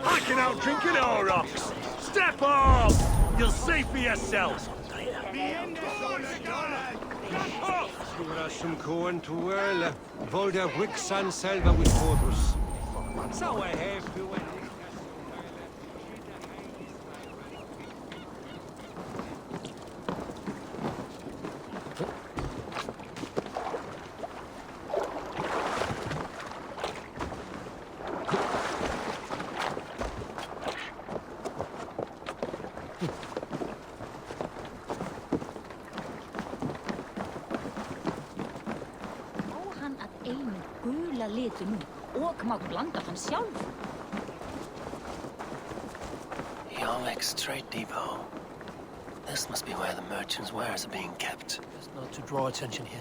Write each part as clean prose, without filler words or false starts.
I can outdrink an Aurochs. Step off! You'll see for yourselves. Som koen tuelle, volder Wixan selva with Fortress. So I have to. Yarmek's trade depot. This must be where the merchants' wares are being kept. Just not to draw attention here.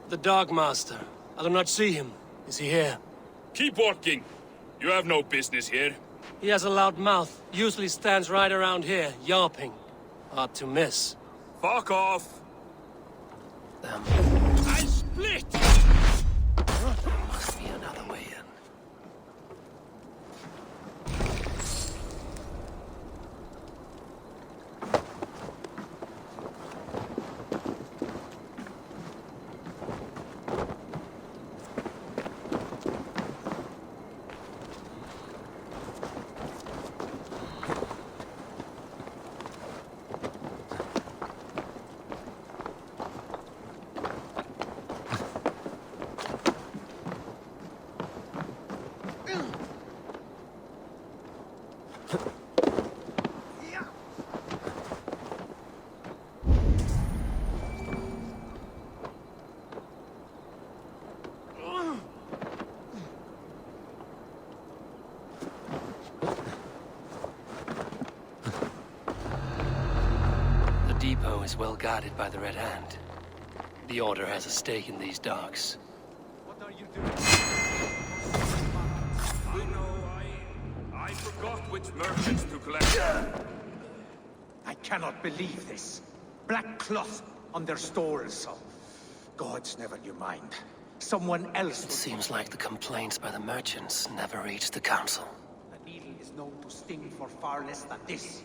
The Dogmaster. I do not see him. Is he here? Keep working. You have no business here. He has a loud mouth. Usually stands right around here, yawping. Hard to miss. Fuck off! Them. I split! Must be another way in. The depot is well guarded by the Red Hand. The Order has a stake in these docks. What are you doing? I know, I forgot which merchants to collect. I cannot believe this. Black cloth on their stores. Gods never knew mind. Someone else. It seems like the complaints by the merchants never reached the council. The needle is known to sting for far less than this.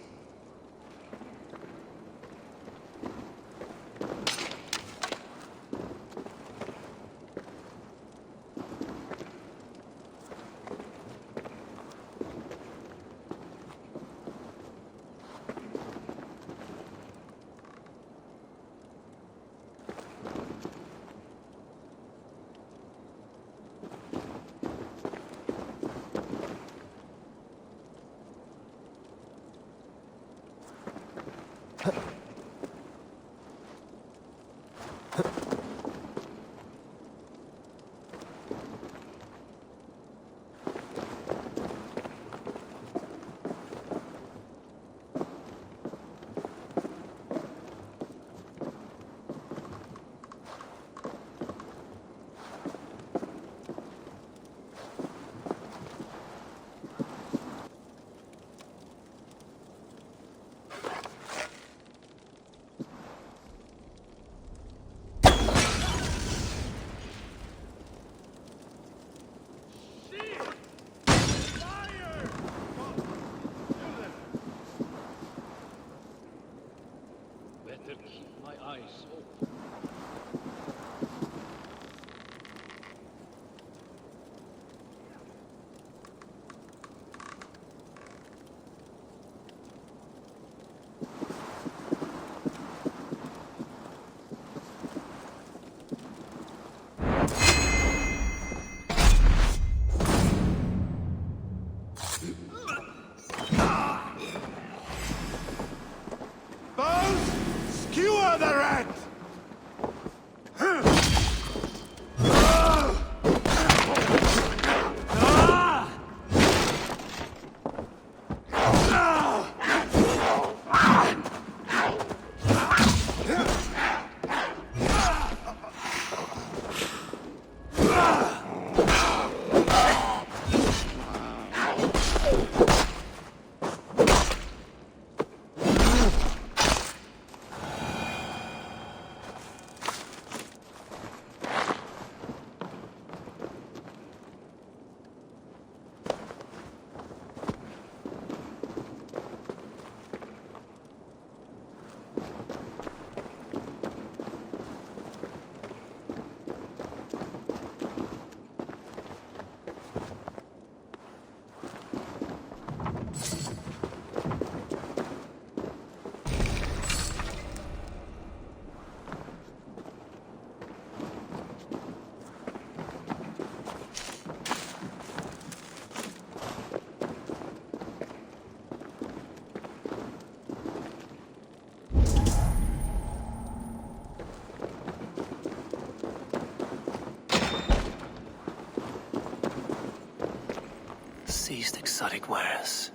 least exotic wares.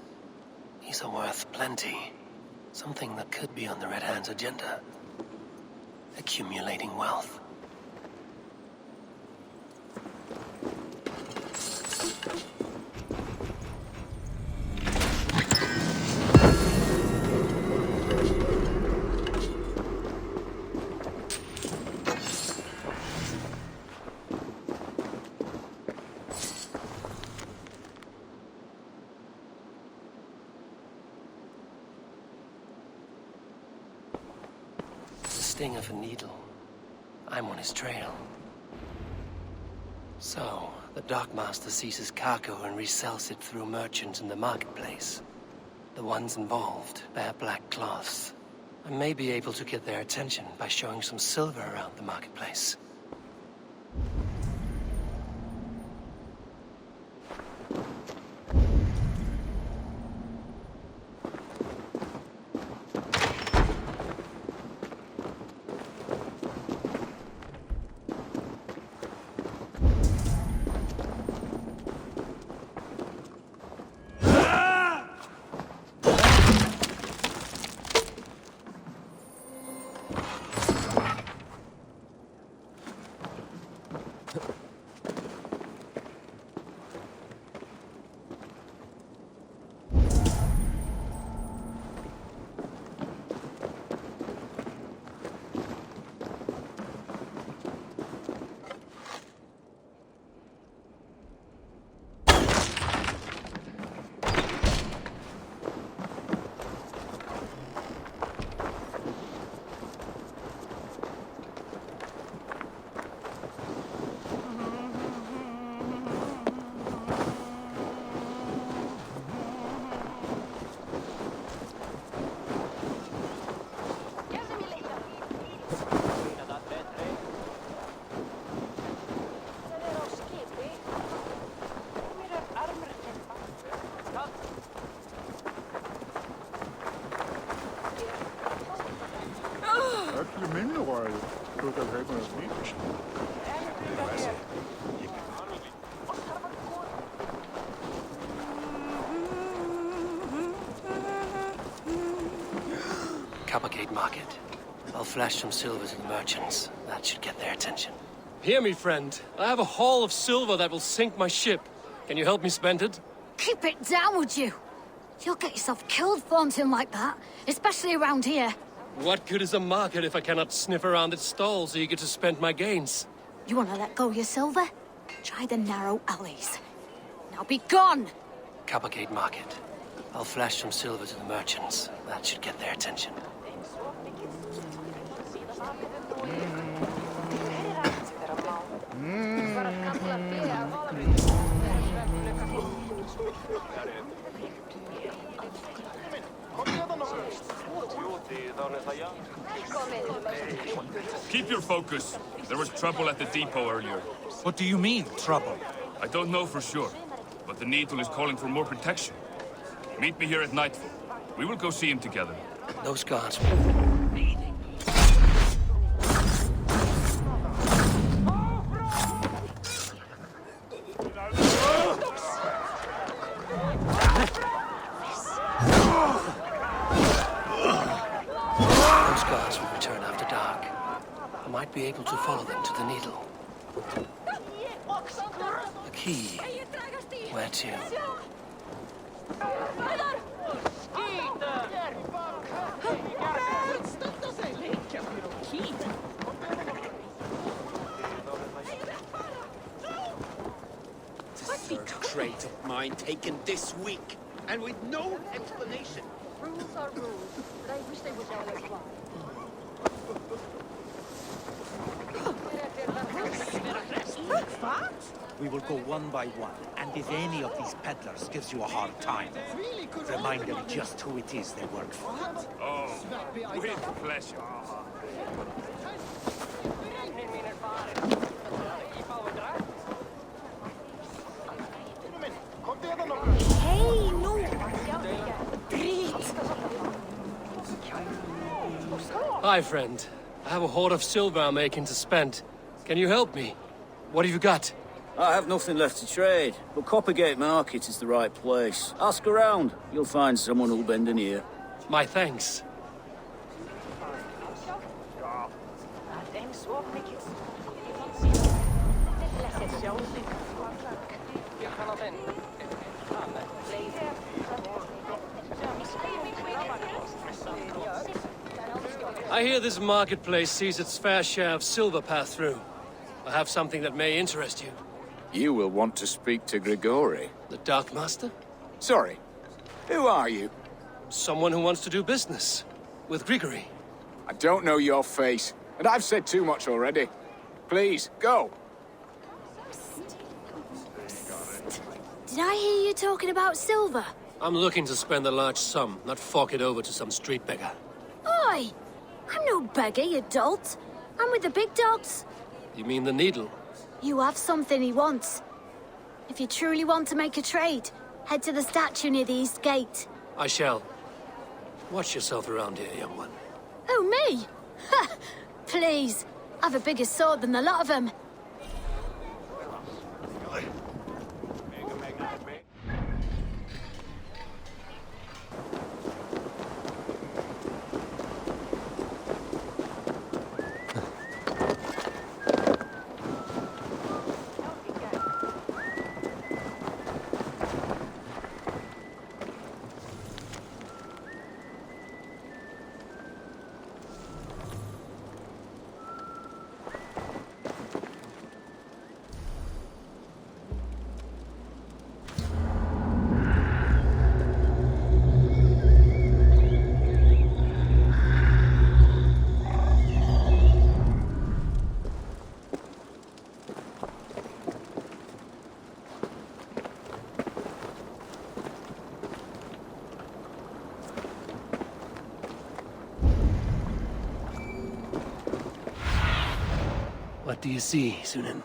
These are worth plenty. Something that could be on the Red Hand's agenda. Accumulating wealth. Sting of a needle. I'm on his trail. So, the dockmaster seizes cargo and resells it through merchants in the marketplace. The ones involved wear black cloths. I may be able to get their attention by showing some silver around the marketplace. Coppergate Market. I'll flash some silver to the merchants. That should get their attention. Hear me, friend. I have a haul of silver that will sink my ship. Can you help me spend it? Keep it down, would you? You'll get yourself killed flaunting like that, especially around here. What good is a market if I cannot sniff around its stalls eager to spend my gains? You want to let go of your silver? Try the narrow alleys. Now be gone! Coppergate Market. I'll flash some silver to the merchants. That should get their attention. Keep your focus. There was trouble at the depot earlier. What do you mean, trouble? I don't know for sure, but the Needle is calling for more protection. Meet me here at nightfall. We will go see him together. Those guards... might be able to follow them to the Needle. A key. Where to? This third crate of mine taken this week, and with no explanation. Rules are rules, but I wish they would all as well. We will go one by one, and if any of these peddlers gives you a hard time, remind them just who it is they work for. Oh, with pleasure. Hey, no! Great! Hi, friend. I have a hoard of silver I'm making to spend. Can you help me? What have you got? I have nothing left to trade, but Coppergate Market is the right place. Ask around. You'll find someone who'll bend an ear. My thanks. I hear this marketplace sees its fair share of silver pass through. I have something that may interest you. You will want to speak to Grigori. The Dark Master? Sorry. Who are you? Someone who wants to do business. With Grigori. I don't know your face, and I've said too much already. Please, go. Did I hear you talking about silver? I'm looking to spend a large sum, not fork it over to some street beggar. Oi! I'm no beggar, you dolt. I'm with the big dogs. You mean the needle? You have something he wants. If you truly want to make a trade, head to the statue near the East Gate. I shall. Watch yourself around here, young one. Oh, me? Ha! Please. I've a bigger sword than the lot of them. What do you see, Sunan?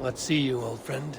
What see you, old friend?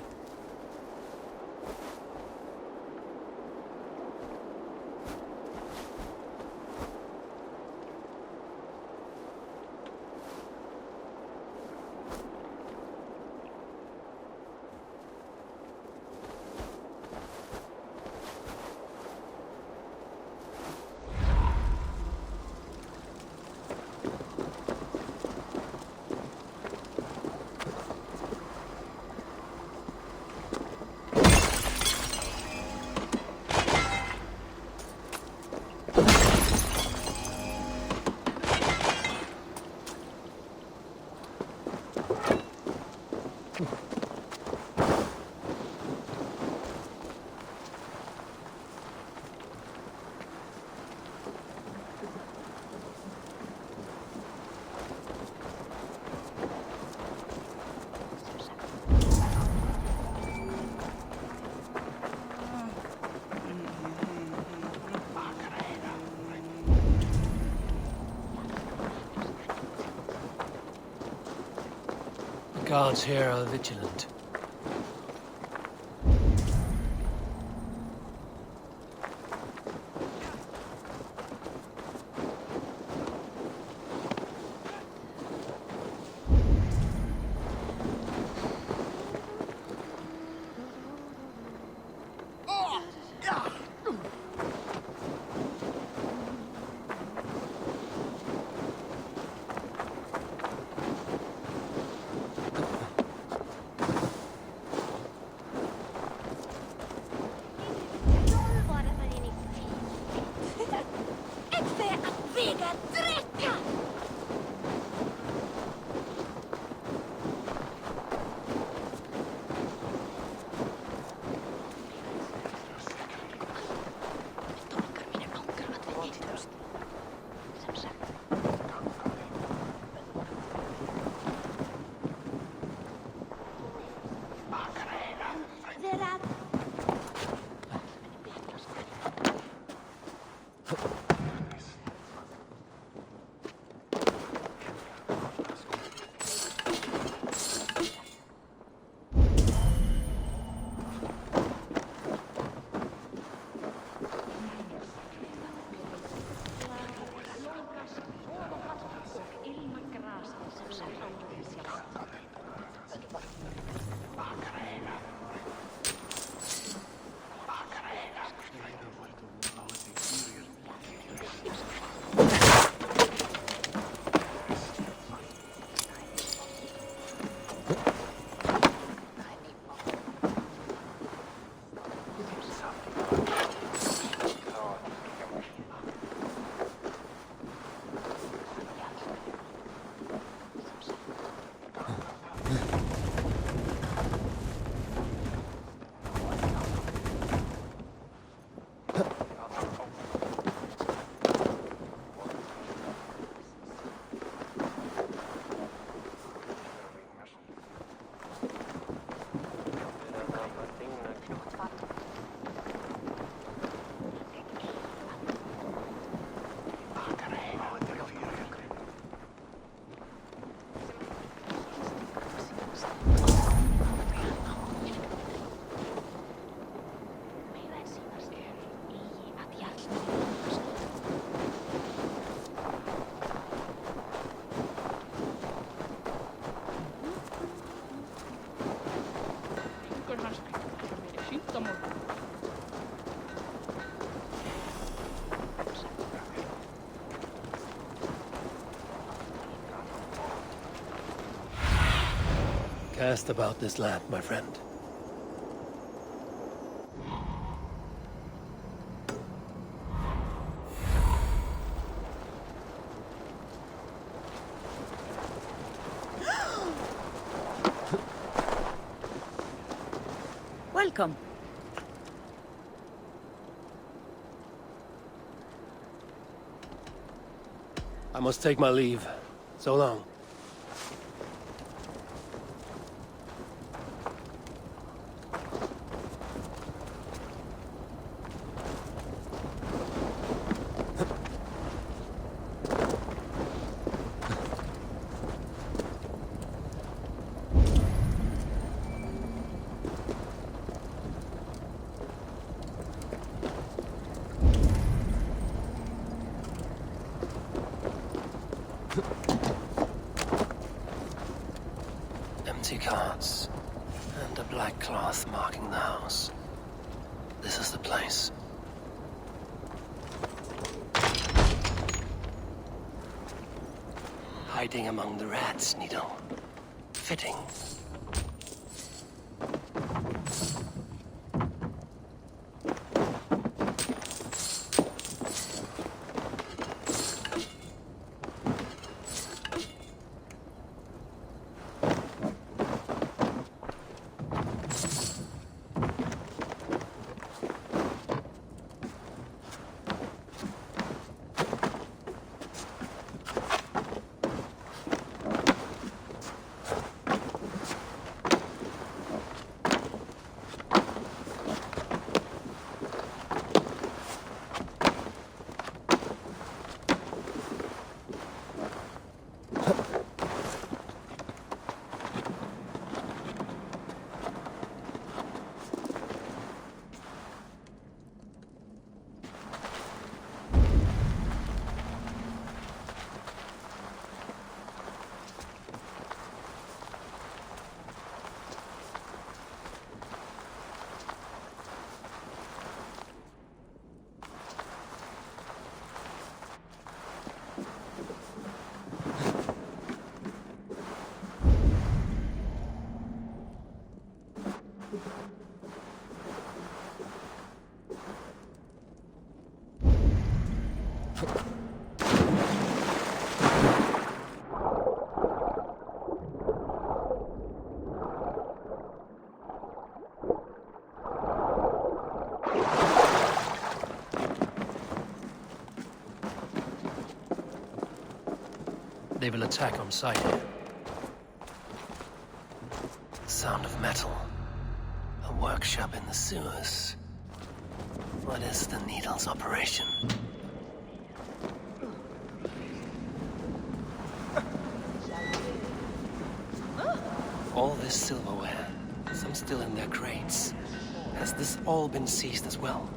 guards here are vigilant. Cast about this land, my friend. Welcome. I must take my leave. So long. Empty carts, and a black cloth marking the house. This is the place. Hiding among the rats, Nido. Fitting. they will attack on sight. Sound of metal. A workshop in the sewers. What is the Needle's operation? All this silverware, some still in their crates. Has this all been seized as well?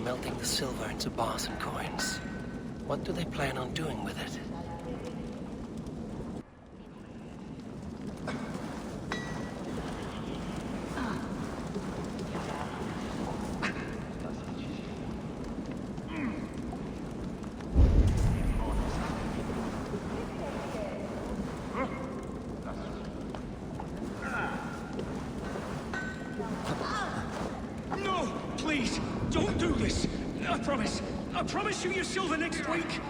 Melting the silver into bars and coins. What do they plan on doing with it? No! Please! Don't do this! I promise you your silver next week!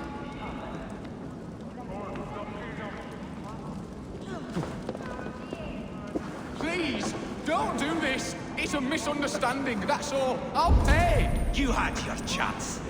Please, don't do this! It's a misunderstanding, that's all. I'll pay! You had your chance.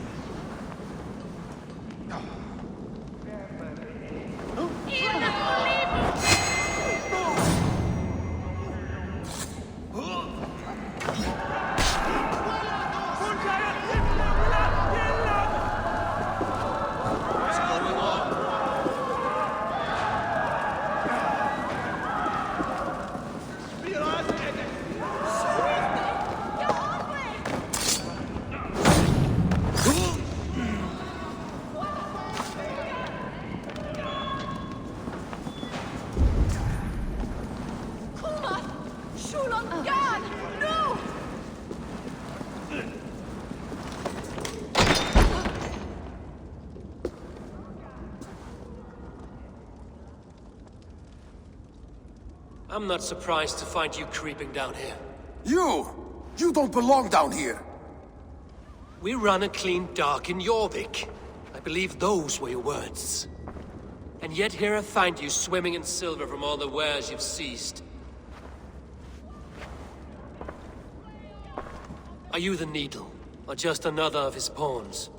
I'm not surprised to find you creeping down here. You don't belong down here! We run a clean dock in Jorvik. I believe those were your words. And yet here I find you swimming in silver from all the wares you've seized. Are you the Needle, or just another of his pawns?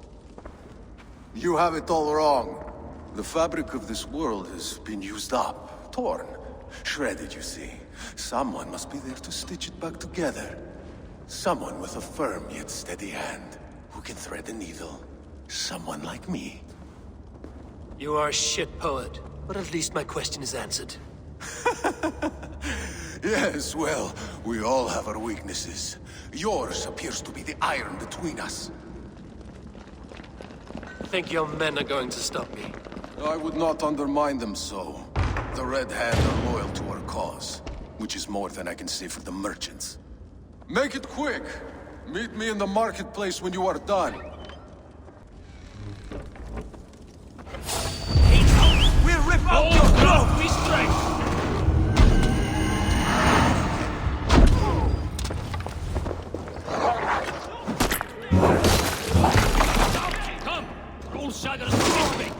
You have it all wrong. The fabric of this world has been used up, torn, shredded, you see. Someone must be there to stitch it back together. Someone with a firm yet steady hand, who can thread the needle. Someone like me. You are a shit poet, but at least my question is answered. Yes, well, we all have our weaknesses. Yours appears to be the iron between us. Think your men are going to stop me? I would not undermine them so. The Red Hand are loyal to our cause, which is more than I can say for the merchants. Make it quick! Meet me in the marketplace when you are done. We'll rip out your cloak! Be straight! Come! Roll shaggers with me!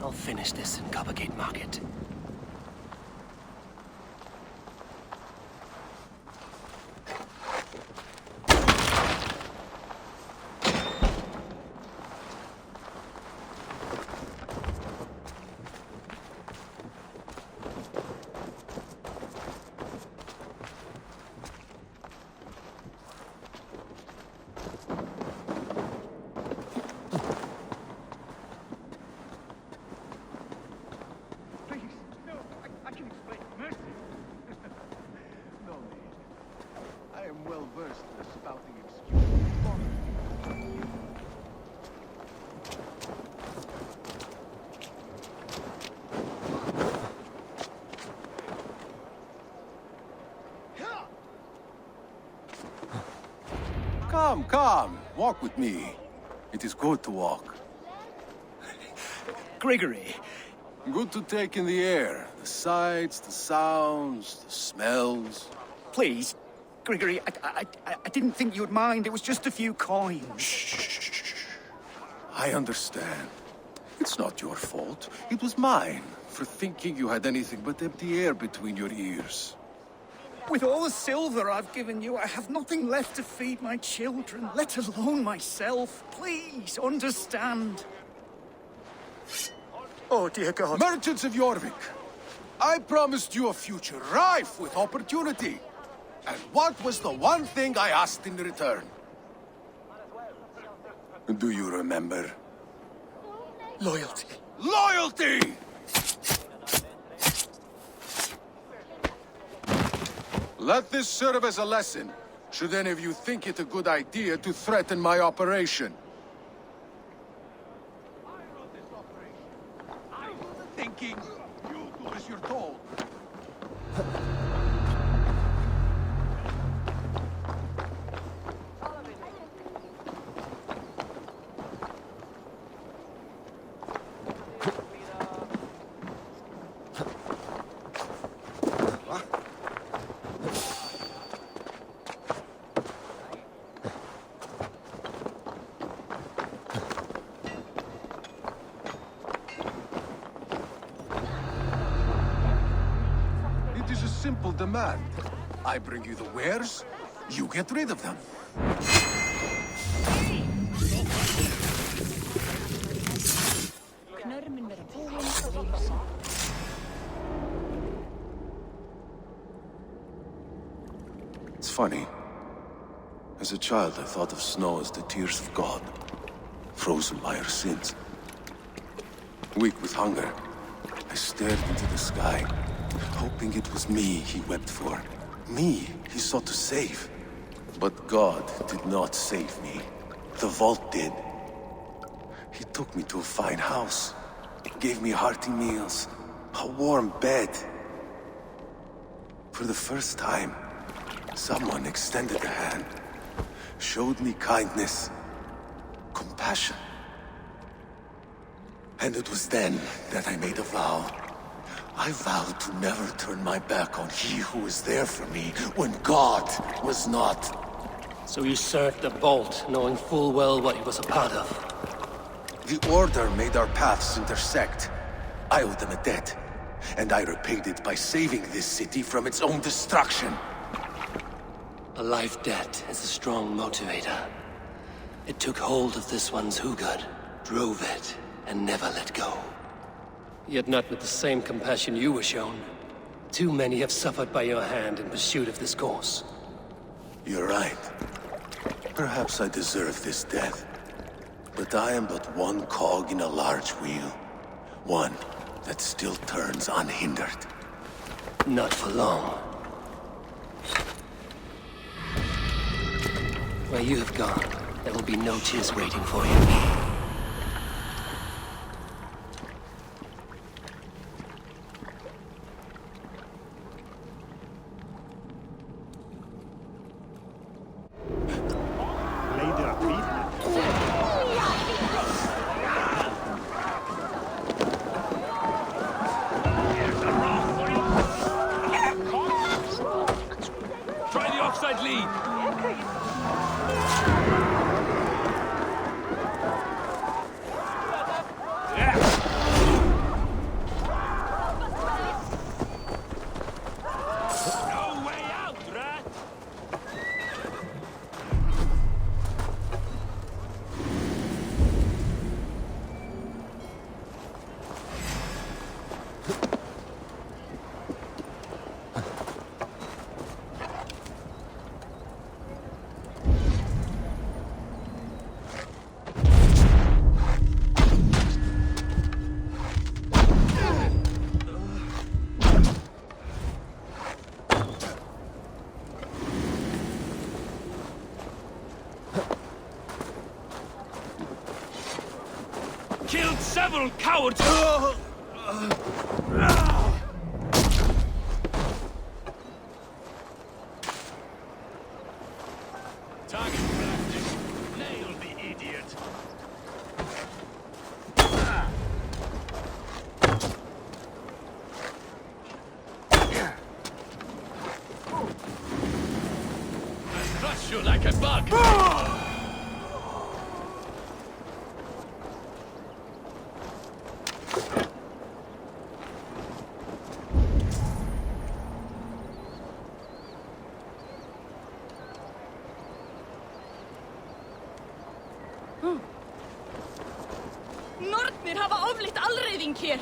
I'll finish this in Coppergate Market. Come, walk with me. It is good to walk. Gregory. Good to take in the air. The sights, the sounds, the smells. Please, Gregory, I didn't think you'd mind. It was just a few coins. Shh. I understand. It's not your fault. It was mine, for thinking you had anything but empty air between your ears. With all the silver I've given you, I have nothing left to feed my children, let alone myself. Please, understand. Oh, dear God. Merchants of Jorvik, I promised you a future rife with opportunity. And what was the one thing I asked in return? Do you remember? Loyalty. Loyalty! Let this serve as a lesson, should any of you think it a good idea to threaten my operation. I was thinking, you do as you're told. Simple demand. I bring you the wares, you get rid of them. It's funny. As a child, I thought of snow as the tears of God, frozen by our sins. Weak with hunger, I stared into the sky, hoping it was me he wept for. Me he sought to save. But God did not save me. The vault did. He took me to a fine house, gave me hearty meals, a warm bed. For the first time, someone extended a hand, showed me kindness, compassion. And it was then that I made a vow. I vowed to never turn my back on he who was there for me when God was not. So you served the Bolt, knowing full well what he was a part of. The Order made our paths intersect. I owed them a debt, and I repaid it by saving this city from its own destruction. A life debt is a strong motivator. It took hold of this one's Hugad, drove it, and never let go. Yet not with the same compassion you were shown. Too many have suffered by your hand in pursuit of this course. You're right. Perhaps I deserve this death. But I am but one cog in a large wheel. One that still turns unhindered. Not for long. Where you have gone, there will be no tears waiting for you. Try the offside lead! Killed several cowards! Target practice. Nail the idiot. I'll crush you like a bug! Nornir hafa ofleitt allreiðing hér.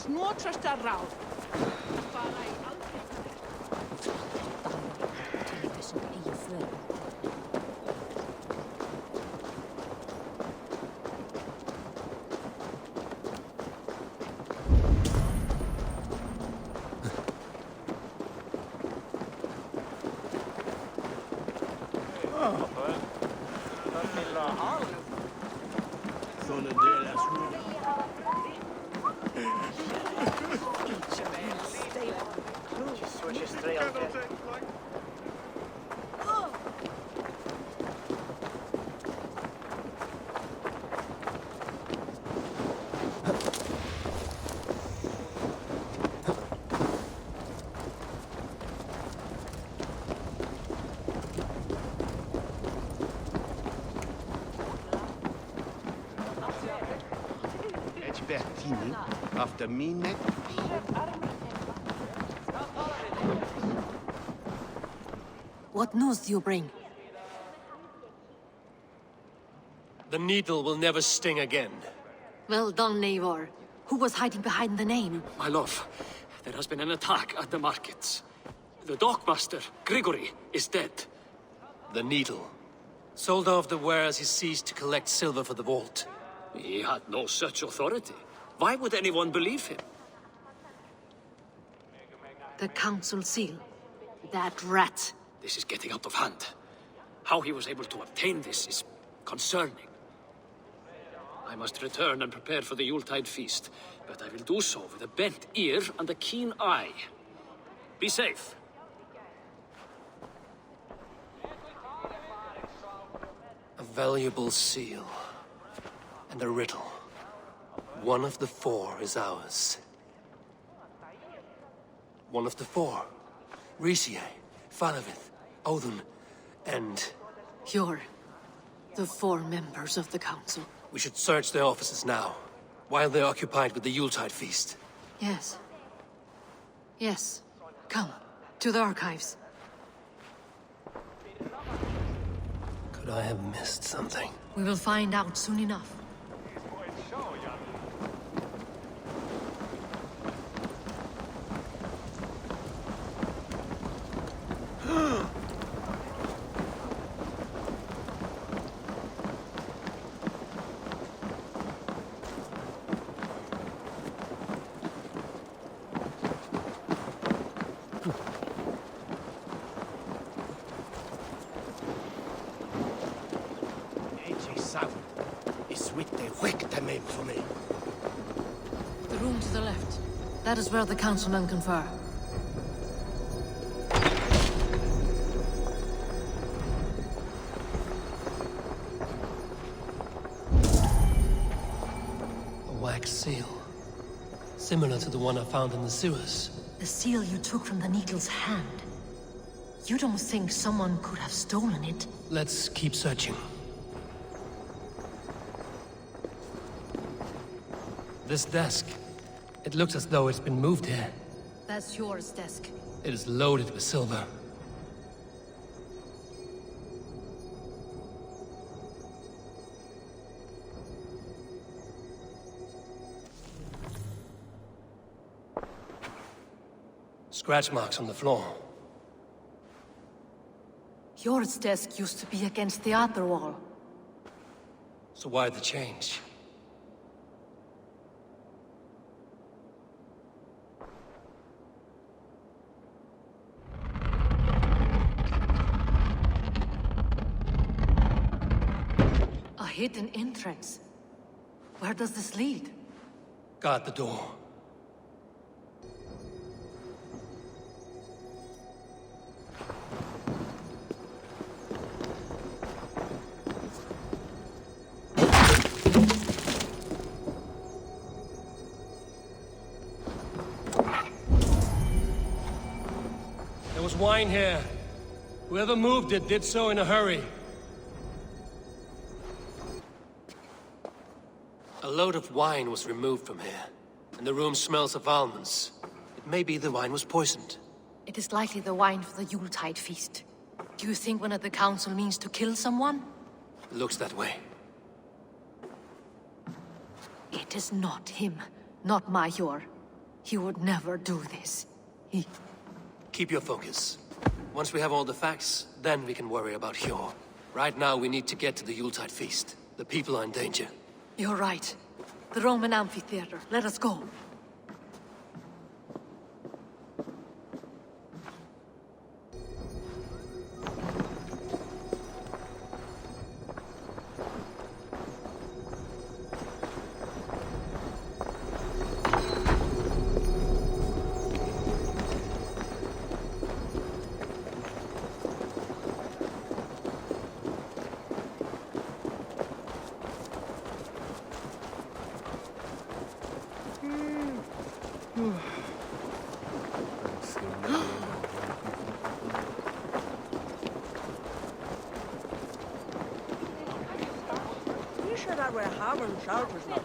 Snotrasta ráð. Fara í Bertini after me neck. What news do you bring? The needle will never sting again. Well done, Eivor. Who was hiding behind the name? My love, there has been an attack at the markets. The dockmaster, Grigory, is dead. The needle. Sold off the wares he seized to collect silver for the vault. He had no such authority. Why would anyone believe him? The council seal. That rat. This is getting out of hand. How he was able to obtain this is concerning. I must return and prepare for the Yuletide feast, but I will do so with a bent ear and a keen eye. Be safe. A valuable seal. And a riddle. One of the four is ours. One of the four. Mercia, Falavith, Odin, and... You're the four members of the council. We should search their offices now, while they're occupied with the Yuletide feast. Yes. Yes. Come, to the archives. Could I have missed something? We will find out soon enough. The room to the left. That is where the councilmen confer. A wax seal. Similar to the one I found in the sewers. The seal you took from the needle's hand. You don't think someone could have stolen it? Let's keep searching. This desk. It looks as though it's been moved here. That's yours, desk. It is loaded with silver. Scratch marks on the floor. Yours desk used to be against the other wall. So why the change? A hidden entrance. Where does this lead? Guard the door. There was wine here. Whoever moved it did so in a hurry. A load of wine was removed from here, and the room smells of almonds. It may be the wine was poisoned. It is likely the wine for the Yuletide feast. Do you think one of the council means to kill someone? Looks that way. It is not him, not Major. He would never do this. He... Keep your focus. Once we have all the facts, then we can worry about Hjor. Right now, we need to get to the Yuletide feast. The people are in danger. You're right. The Roman amphitheater. Let us go. You said I were having showers now.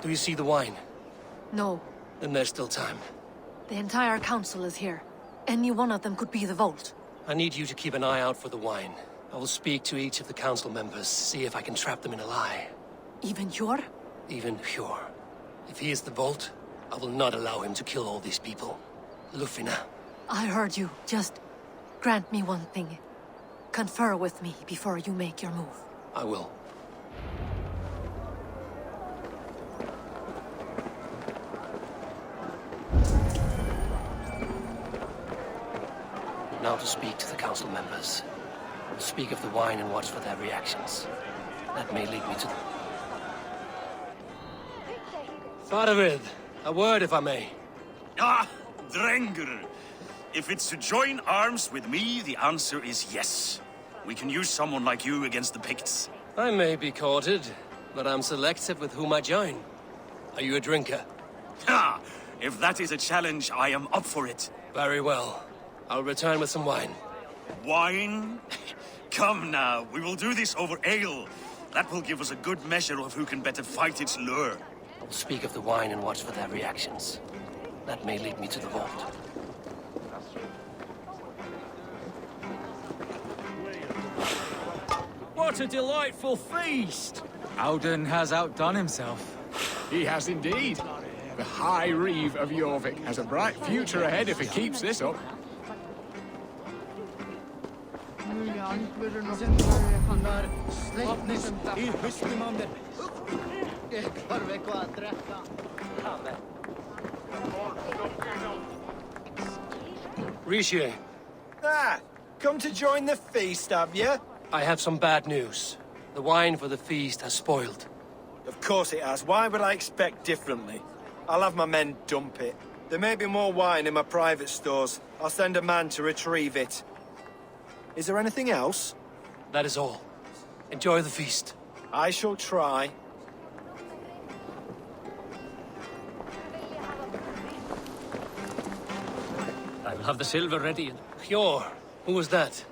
Do you see the wine? No. Then there's still time. The entire council is here. Any one of them could be the vault. I need you to keep an eye out for the wine. I will speak to each of the council members, see if I can trap them in a lie. Even Hjor? Even Hjor. If he is the vault, I will not allow him to kill all these people. Lufina. I heard you. Just grant me one thing. Confer with me before you make your move. I will. Now to speak to the council members. Speak of the wine and watch for their reactions. That may lead me to them. Faravid, a word if I may. Ah, Drengr. If it's to join arms with me, the answer is yes. We can use someone like you against the Picts. I may be courted, but I'm selective with whom I join. Are you a drinker? Ha! If that is a challenge, I am up for it. Very well. I'll return with some wine. Wine? Come now, we will do this over ale. That will give us a good measure of who can better fight its lure. I'll speak of the wine and watch for their reactions. That may lead me to the vault. What a delightful feast! Auden has outdone himself. He has indeed. The High Reeve of Jorvik has a bright future ahead if he keeps this up. Rishi. Ah, come to join the feast, have you? I have some bad news. The wine for the feast has spoiled. Of course it has. Why would I expect differently? I'll have my men dump it. There may be more wine in my private stores. I'll send a man to retrieve it. Is there anything else? That is all. Enjoy the feast. I shall try. I will have the silver ready. Hjor, who was that?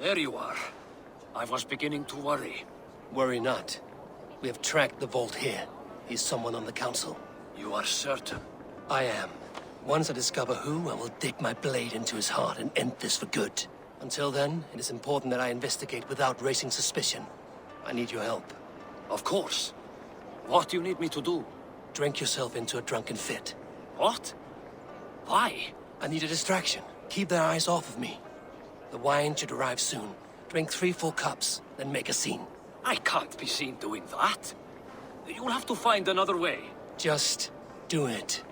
There you are. I was beginning to worry. Worry not. We have tracked the vault here. He's someone on the council. You are certain? I am. Once I discover who, I will dig my blade into his heart and end this for good. Until then, it is important that I investigate without raising suspicion. I need your help. Of course. What do you need me to do? Drink yourself into a drunken fit. What? Why? I need a distraction. Keep their eyes off of me. The wine should arrive soon. Drink 3 full cups, then make a scene. I can't be seen doing that. You'll have to find another way. Just do it.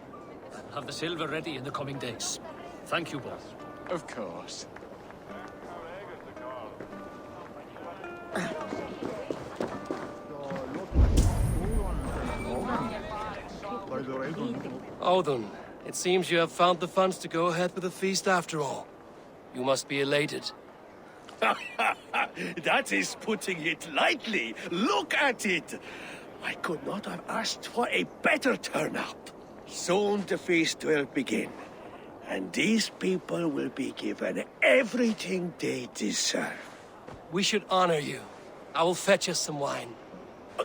I'll have the silver ready in the coming days. Thank you both. Of course. Auden, it seems you have found the funds to go ahead with the feast after all. You must be elated. That is putting it lightly. Look at it. I could not have asked for a better turnout. Soon the feast will begin, and these people will be given everything they deserve. We should honor you. I will fetch us some wine.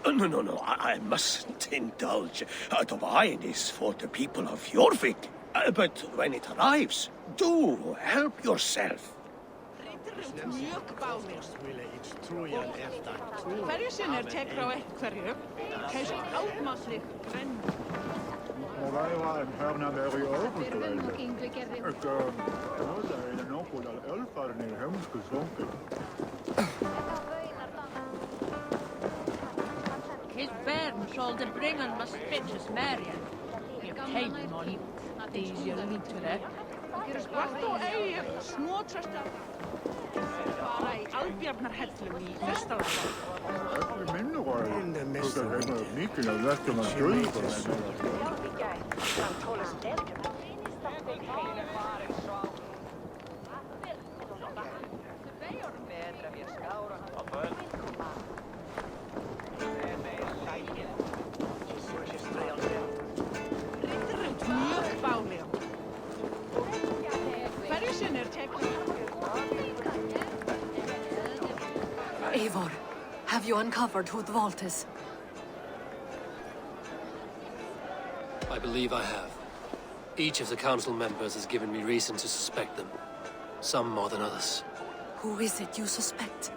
No, I mustn't indulge. The wine is for the people of Jorvik. But when it arrives, do help yourself. Hverju sinni tekur á einhverju, keisar ámaslig brenn. His bairn sold the bringen must bitches Marian. Ég teimur nú líf, þýs ég lítur Hvort þú eigi snotrasta fara í albjarnarhellum í fyrsta lagi. you uncovered who the vault is? I believe I have. Each of the council members has given me reason to suspect them. Some more than others. Who is it you suspect?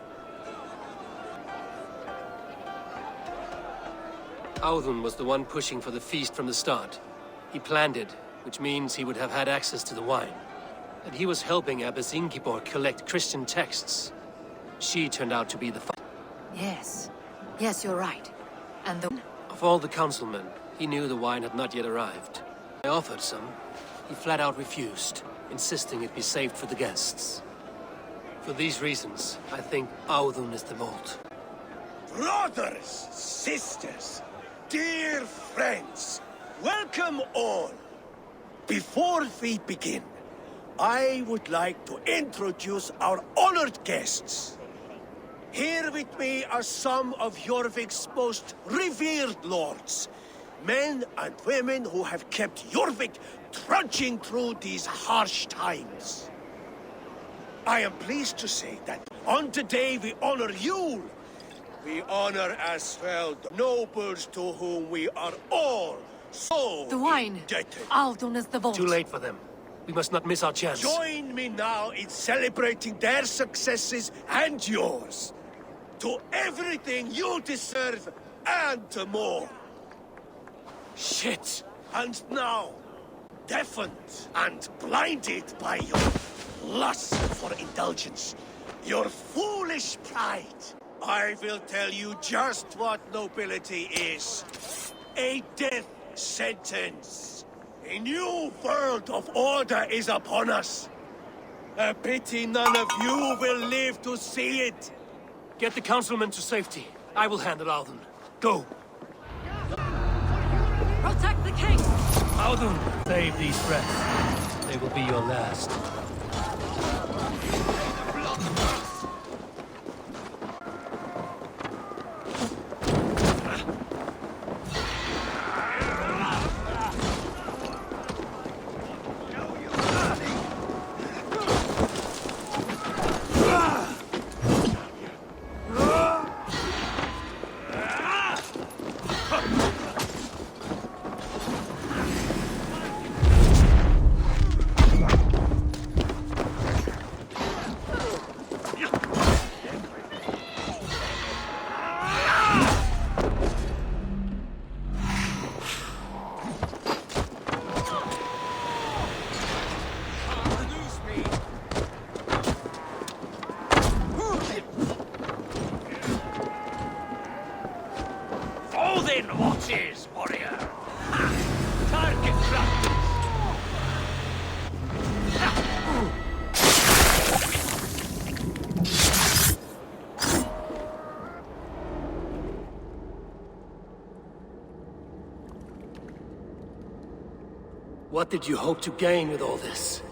Auðun was the one pushing for the feast from the start. He planned it, which means he would have had access to the wine. And he was helping Abbess Ingibor collect Christian texts. She turned out to be the Yes. Yes, you're right. And the... Of all the councilmen, he knew the wine had not yet arrived. I offered some. He flat out refused, insisting it be saved for the guests. For these reasons, I think Auðun is the vault. Brothers, sisters, dear friends, welcome all. Before we begin, I would like to introduce our honored guests. Here with me are some of Jorvik's most revered lords. Men and women who have kept Jorvik trudging through these harsh times. I am pleased to say that on today we honor you. We honor as well the nobles to whom we are all so The wine. indebted. Auðun is the vault. Too late for them. We must not miss our chance. Join me now in celebrating their successes and yours. To everything you deserve and more. Shit! And now, deafened and blinded by your lust for indulgence, your foolish pride, I will tell you just what nobility is. A death sentence. A new world of order is upon us. A pity none of you will live to see it. Get the councilmen to safety. I will handle Auðun. Go! Protect the king! Auðun, save these breaths. They will be your last. What did you hope to gain with all this?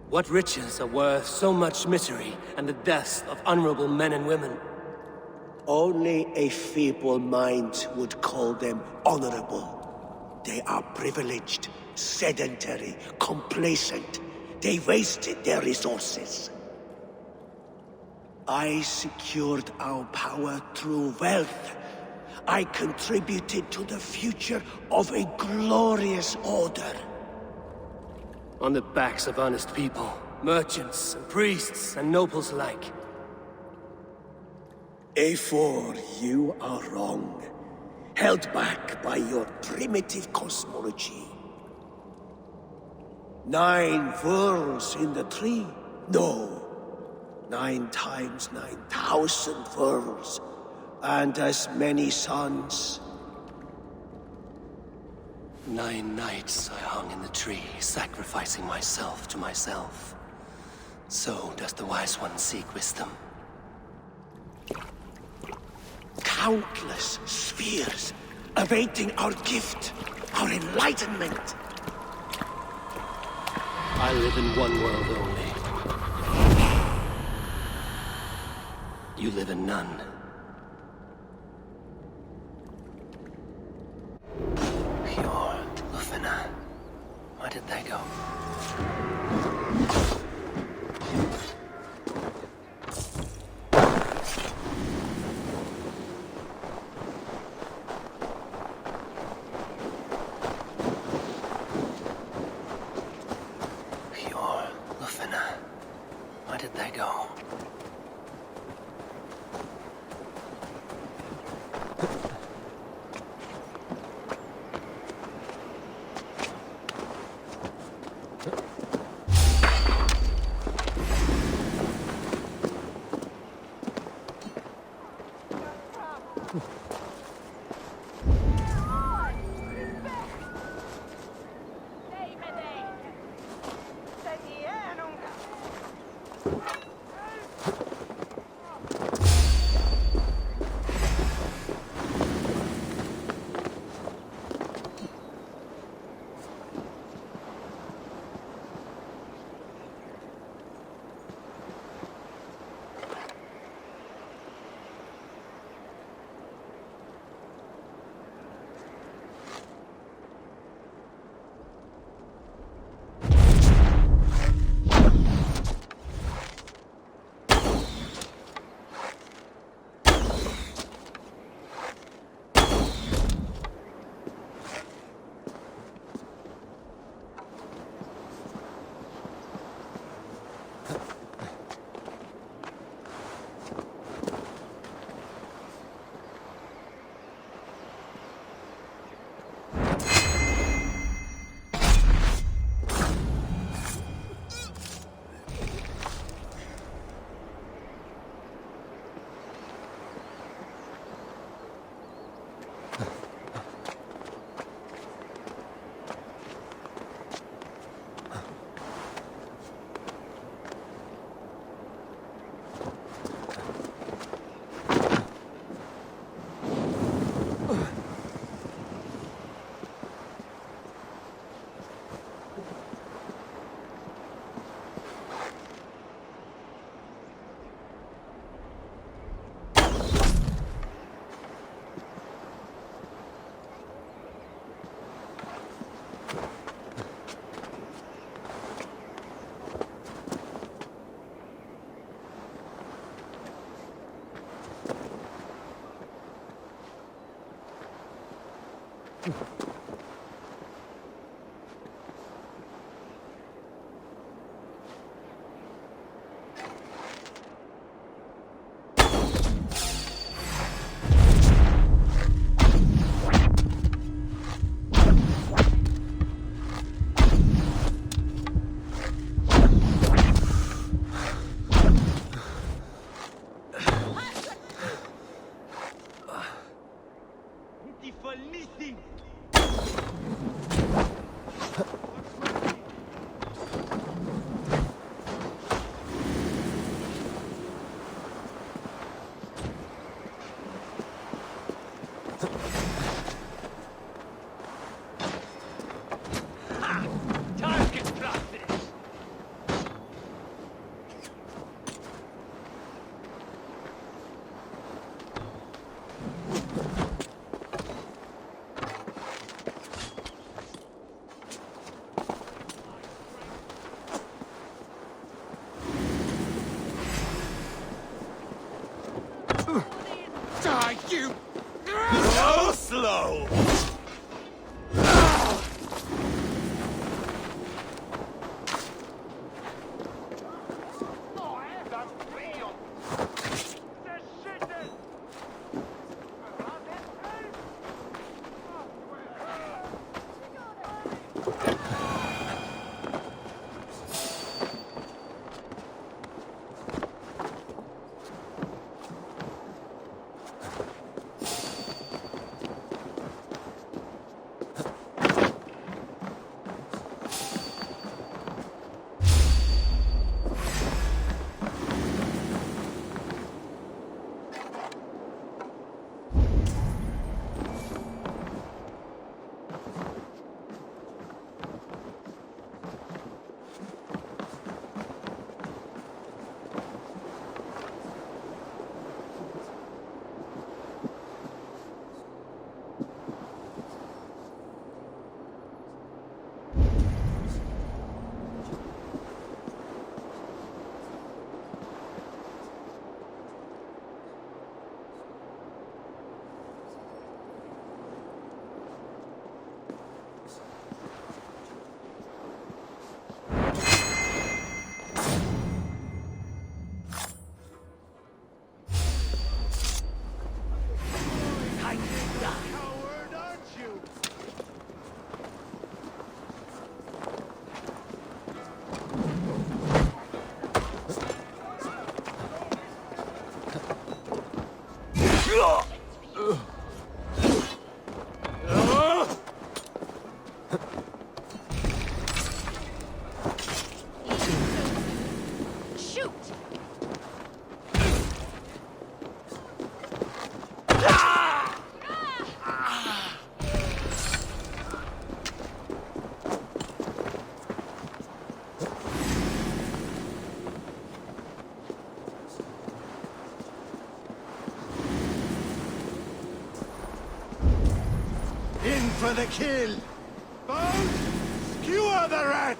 What riches are worth so much misery and the deaths of honorable men and women? Only a feeble mind would call them honorable. They are privileged, sedentary, complacent. They wasted their resources. I secured our power through wealth. I contributed to the future of a glorious order. On the backs of honest people, merchants and priests and nobles alike. Eivor, you are wrong. Held back by your primitive cosmology. 9 worlds in the tree? No. 9 times 9,000 worlds. And as many suns. 9 nights I hung in the tree, sacrificing myself to myself. So does the Wise One seek wisdom. Countless spheres, awaiting our gift, our enlightenment. I live in one world only. You live in none. Pure Lufina. Where did they go? Die, you! So slow! In for the kill! Bones, skewer the rat!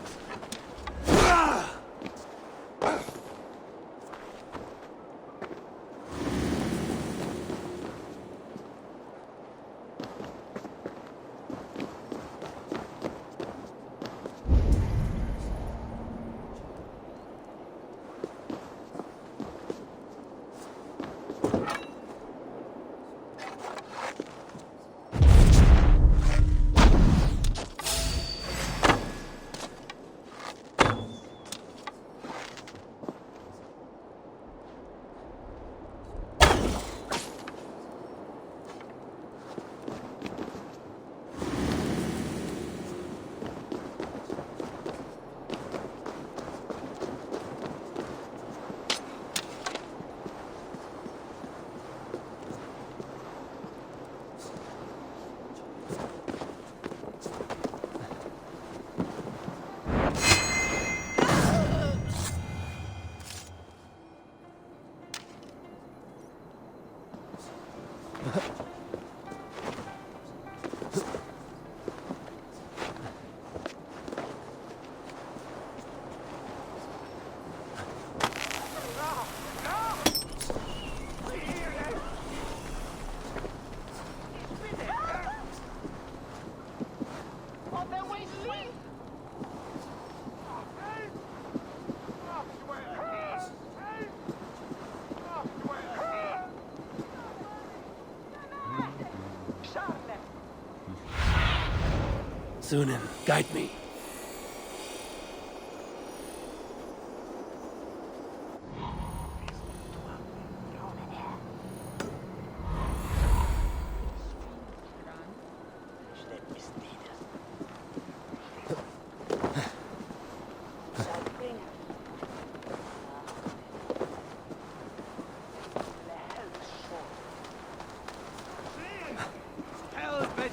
Sunan, guide me.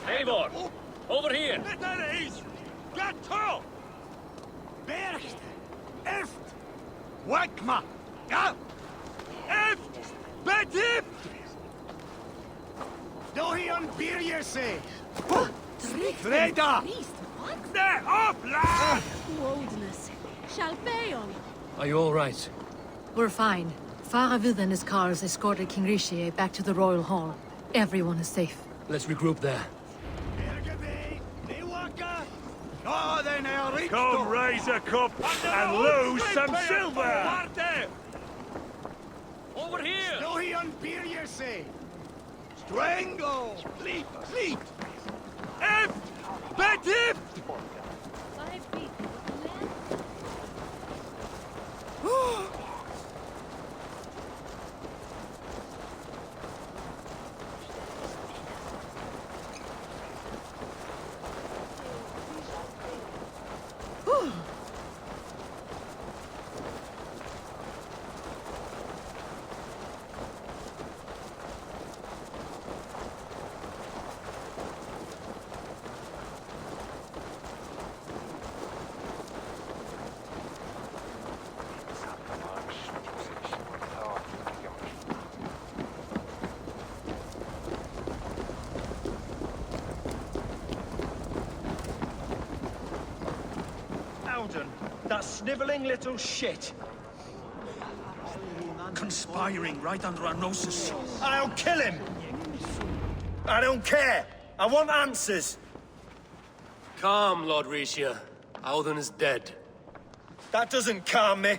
Eivor! Over here! Gato! Bercht! Eft! Wagma! Ja! Eft! Bedift! Dohion Birjese! Freda! Ne op, lad! Woldness. Shalpeon. Are you all right? We're fine. Faravid and his cars escorted King Rishi back to the Royal Hall. Everyone is safe. Let's regroup there. Come raise a cup and lose some silver! Over here! Dohion Birjese! Strangle! Fleet! Fleet! Eft! Bedift! 5 feet. That sniveling little shit. Conspiring right under our noses. I'll kill him! I don't care! I want answers! Calm, Lord Rishia. Audun is dead. That doesn't calm me.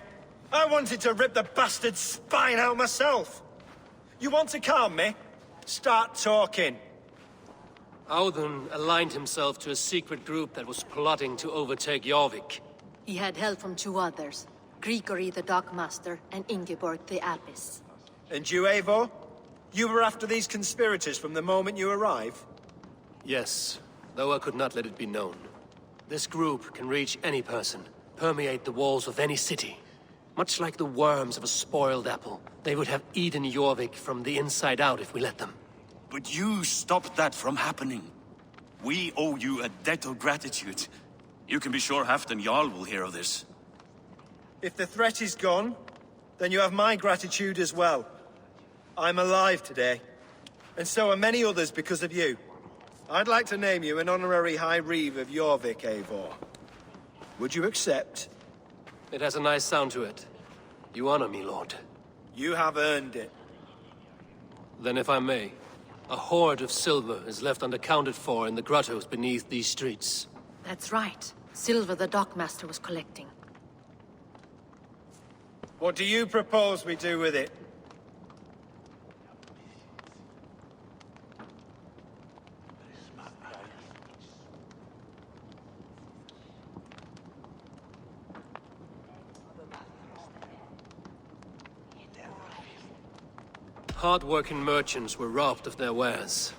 I wanted to rip the bastard's spine out myself. You want to calm me? Start talking. Audun aligned himself to a secret group that was plotting to overtake Jorvik. He had help from 2 others. Grigory the Dockmaster and Ingeborg the Abbess. And you, Eivor? You were after these conspirators from the moment you arrived? Yes, though I could not let it be known. This group can reach any person, permeate the walls of any city. Much like the worms of a spoiled apple, they would have eaten Jorvik from the inside out if we let them. But you stopped that from happening. We owe you a debt of gratitude. You can be sure Halfdan Jarl will hear of this. If the threat is gone, then you have my gratitude as well. I'm alive today, and so are many others because of you. I'd like to name you an honorary High Reeve of Jorvik, Eivor. Would you accept? It has a nice sound to it. You honor me, Lord. You have earned it. Then if I may, a hoard of silver is left unaccounted for in the grottos beneath these streets. That's right. Silver the dockmaster was collecting. What do you propose we do with it? Hard-working merchants were robbed of their wares.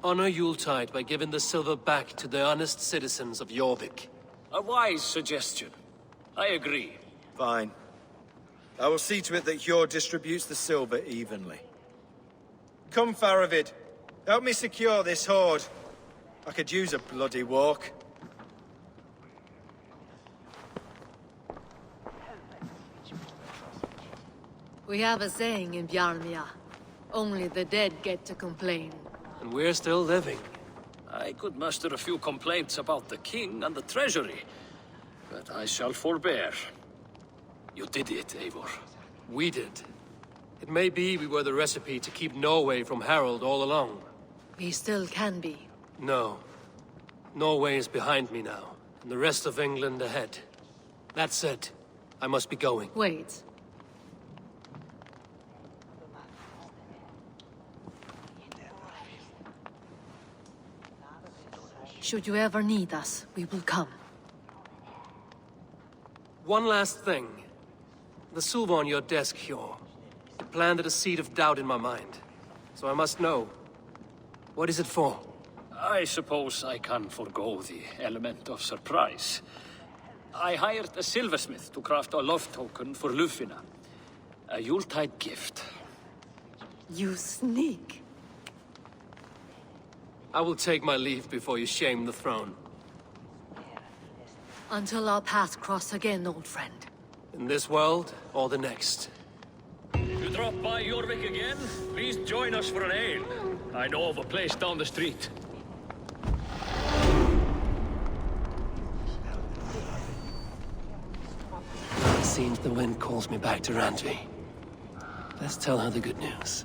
Honor Yuletide by giving the silver back to the honest citizens of Jorvik. A wise suggestion. I agree. Fine. I will see to it that Hjord distributes the silver evenly. Come, Faravid. Help me secure this hoard. I could use a bloody walk. We have a saying in Bjarmia. Only the dead get to complain. And we're still living. I could muster a few complaints about the king and the treasury, but I shall forbear. You did it, Eivor. We did. It may be we were the recipe to keep Norway from Harald all along. We still can be. No. Norway is behind me now, and the rest of England ahead. That said, I must be going. Wait. Should you ever need us, we will come. One last thing. The silver on your desk, Hjord. It planted a seed of doubt in my mind. So I must know. What is it for? I suppose I can forego the element of surprise. I hired a silversmith to craft a love token for Lufina. A Yuletide gift. You sneak. I will take my leave before you shame the throne. Until our paths cross again, old friend. In this world, or the next. If you drop by Jorvik again, please join us for an ale. I know of a place down the street. It seems the wind calls me back to Randvi. Let's tell her the good news.